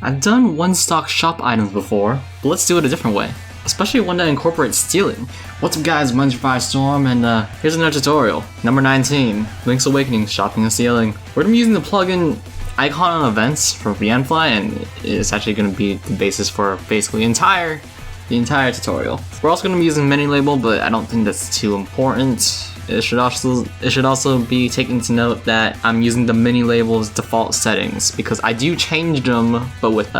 I've done one-stock shop items before, but let's do it a different way. Especially one that incorporates stealing. What's up guys, Runefire Storm, and here's another tutorial. Number 19, Link's Awakening, Shopping and Stealing. We're going to be using the plugin Icon on Events for Runefire, and it's actually going to be the basis for basically the entire tutorial. We're also going to be using mini label, but I don't think that's too important. It should also be taken to note that I'm using the mini label's default settings because I do change them, but with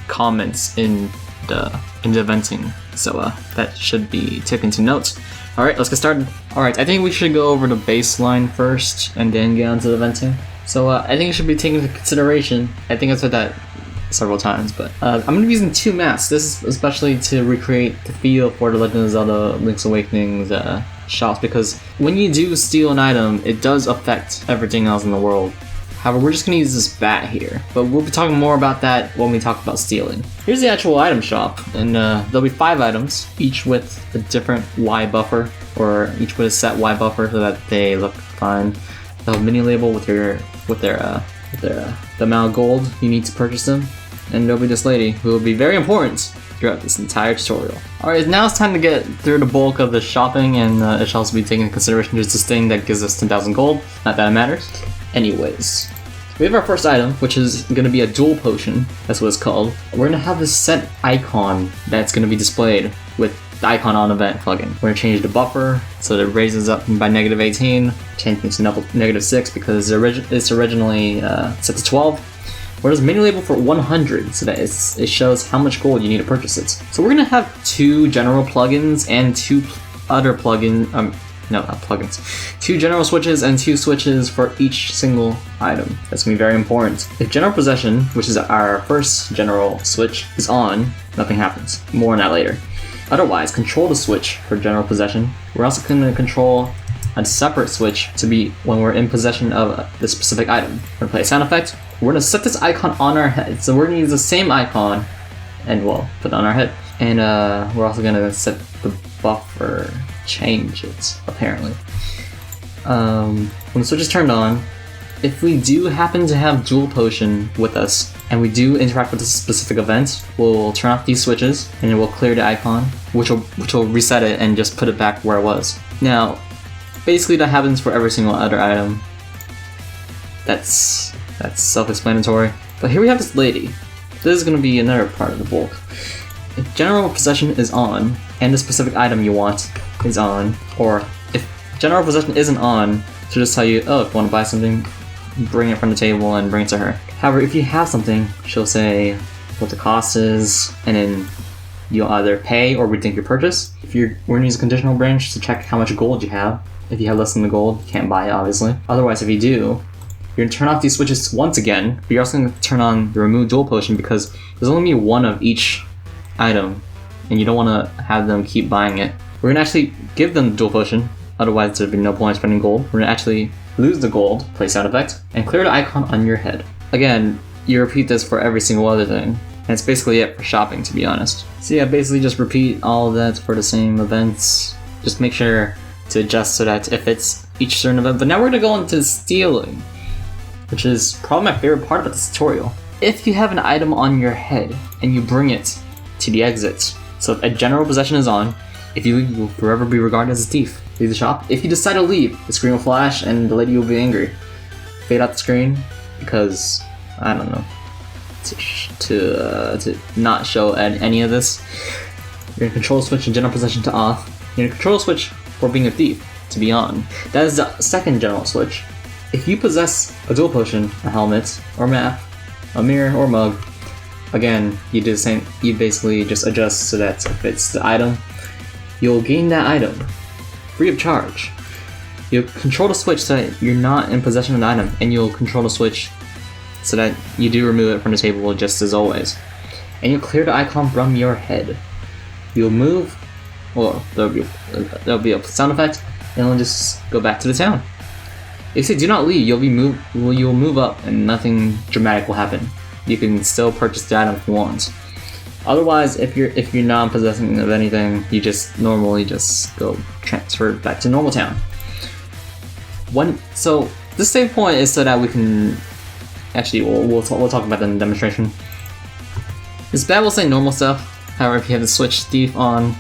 comments in the eventing. So that should be taken to note. Alright, let's get started. Alright, I think we should go over the baseline first and then get onto the venting. So I think it should be taken into consideration. I think I've said that several times, but I'm going to be using two maps. This is especially to recreate the feel for the Legend of Zelda Link's Awakening's shops, because when you do steal an item, it does affect everything else in the world. However, we're just going to use this bat here, but we'll be talking more about that when we talk about stealing. Here's the actual item shop, and there'll be 5 items, each with a different Y buffer, or each with a set Y buffer so that they look fine. They'll have a mini label with the amount of gold you need to purchase them, and there'll be this lady who will be very important throughout this entire tutorial. Alright, now it's time to get through the bulk of the shopping, and it should also be taken into consideration there's this thing that gives us 10,000 gold. Not that it matters. Anyways, we have our first item, which is going to be a dual potion. That's what it's called. We're going to have this set icon that's going to be displayed with the Icon on Event plugin. We're going to change the buffer so that it raises up by -18, change it to -6 because it's originally set to 12. Whereas mini label for 100 so that it shows how much gold you need to purchase it. So we're going to have 2 general plugins and 2 other plugins. No, not plugins. 2 general switches and 2 switches for each single item. That's going to be very important. If general possession, which is our first general switch, is on, nothing happens. More on that later. Otherwise, control the switch for general possession. We're also going to control a separate switch to be when we're in possession of the specific item. We're going to play a sound effect. We're going to set this icon on our head. So we're going to use the same icon and, well, put it on our head. And we're also going to set the buffer, change it, apparently. When the switch is turned on, if we do happen to have dual potion with us and we do interact with this specific event, we'll turn off these switches and it will clear the icon, which will reset it and just put it back where it was. Now, basically that happens for every single other item. That's self-explanatory. But here we have this lady. This is going to be another part of the bulk. If general possession is on, and the specific item you want is on, or if general possession isn't on, she'll just tell you, oh, if you want to buy something, bring it from the table and bring it to her. However, if you have something, she'll say what the cost is, and then you'll either pay or rethink your purchase. We're going to use a conditional branch to check how much gold you have. If you have less than the gold, you can't buy it, obviously. Otherwise, if you do, you're going to turn off these switches once again, but you're also going to turn on the remove dual potion because there's only one of each item, and you don't want to have them keep buying it. We're going to actually give them the dual potion, otherwise there'd be no point in spending gold. We're going to actually lose the gold, play sound effect, and clear the icon on your head. Again, you repeat this for every single other thing, and it's basically it for shopping, to be honest. So yeah, basically just repeat all of that for the same events. Just make sure to adjust so that it fits each certain event. But now we're going to go into stealing, which is probably my favorite part about this tutorial. If you have an item on your head and you bring it to the exit, so if a general possession is on, if you leave, you will forever be regarded as a thief. Leave the shop. If you decide to leave, the screen will flash and the lady will be angry. Fade out the screen because, I don't know, to not show any of this. You're going to control the switch in general possession to off. You're going to control the switch for being a thief to be on. That is the second general switch. If you possess a dual potion, a helmet, or map, a mirror, or mug, again, you do the same. You basically just adjust so that if it's the item, you'll gain that item free of charge. You'll control the switch so that you're not in possession of the item, and you'll control the switch so that you do remove it from the table just as always. And you'll clear the icon from your head. You'll move, well, there'll be a sound effect, and it'll just go back to the town. If you say do not leave, you'll move up and nothing dramatic will happen. You can still purchase the item if you want. Otherwise, if you're not possessing of anything, you just normally just go transfer back to normal town. So this save point is so that we can actually we'll talk about that in the demonstration. This bad will say normal stuff, however if you have the switch thief on,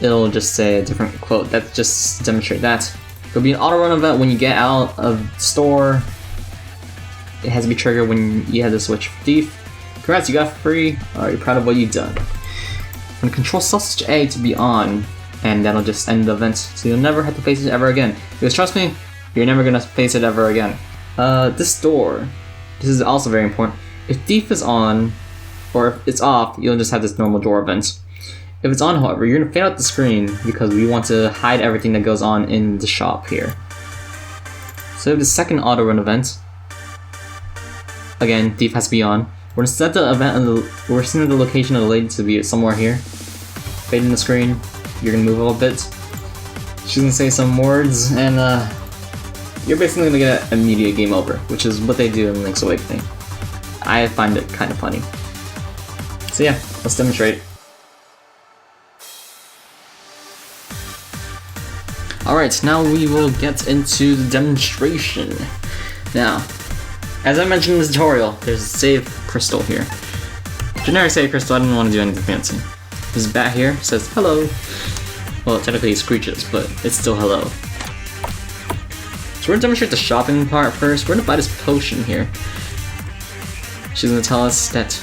it'll just say a different quote. That's just to demonstrate that. There'll be an auto run event when you get out of the store. It has to be triggered when you have the switch thief. Congrats, you got free. Are you proud of what you've done? When control sausage A to be on, and that'll just end the event, so you'll never have to face it ever again. Because trust me, you're never gonna face it ever again. This door, this is also very important. If thief is on, or if it's off, you'll just have this normal door event. If it's on, however, you're gonna fade out the screen because we want to hide everything that goes on in the shop here. So we have the second auto run event. Again, thief has to be on. We're gonna set the event. We're setting the location of the lady to be somewhere here. Fading the screen. You're gonna move a little bit. She's gonna say some words, and you're basically gonna get an immediate game over, which is what they do in Link's Awakening. I find it kind of funny. So yeah, let's demonstrate. Alright, now we will get into the demonstration. Now, as I mentioned in the tutorial, there's a save crystal here. Generic save crystal, I didn't want to do anything fancy. This bat here says hello. Well, technically it screeches, but it's still hello. So we're gonna demonstrate the shopping part first. We're gonna buy this potion here. She's gonna tell us that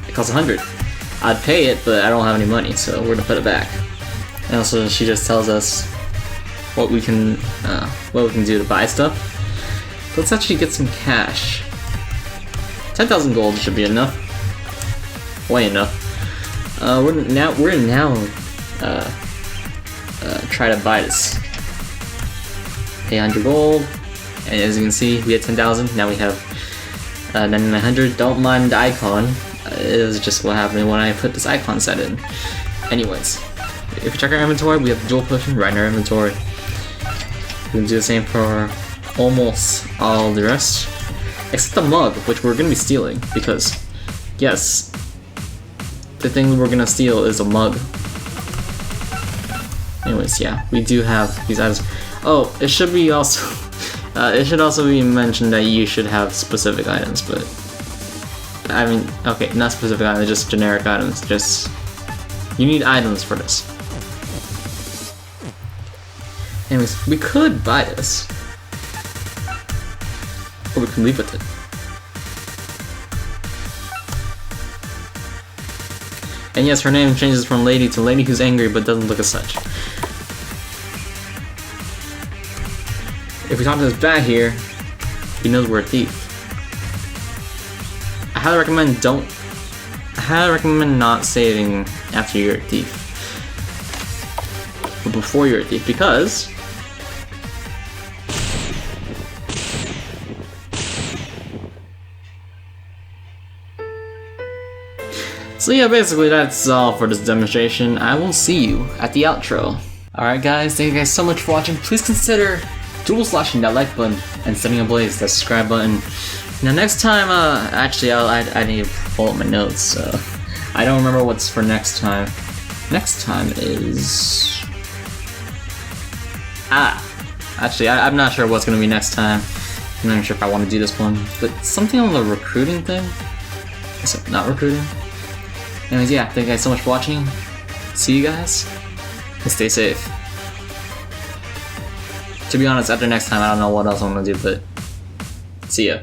it costs 100. I'd pay it, but I don't have any money, so we're gonna put it back. And also, she just tells us what we can do to buy stuff. So let's actually get some cash. 10,000 gold should be enough. Way enough. We're now try to buy this. Pay 100 gold, and as you can see, we had 10,000. Now we have 9,900. Don't mind the icon. It was just what happened when I put this icon set in. Anyways. If you check our inventory, we have the dual potion right in our inventory. We can do the same for almost all the rest. Except the mug, which we're going to be stealing, because, yes, the thing we're going to steal is a mug. Anyways, yeah, we do have these items. Oh, it should be also, it should also be mentioned that you should have specific items, but, I mean, okay, not specific items, just generic items, just, you need items for this. Anyways, we could buy this. Or we can leave with it. And yes, her name changes from lady to lady who's angry but doesn't look as such. If we talk to this bat here, he knows we're a thief. I highly recommend not saving after you're a thief. But before you're a thief, because so yeah, basically that's all for this demonstration. I will see you at the outro. Alright guys, thank you guys so much for watching. Please consider dual slashing that like button and setting ablaze that subscribe button. Now next time, actually I need to pull up my notes, so I don't remember what's for next time. Next time is... actually I'm not sure what's gonna be next time. I'm not even sure if I want to do this one, but something on the recruiting thing? Is it not recruiting? Anyways, yeah, thank you guys so much for watching. See you guys, and stay safe. To be honest, after next time, I don't know what else I'm gonna do, but see ya.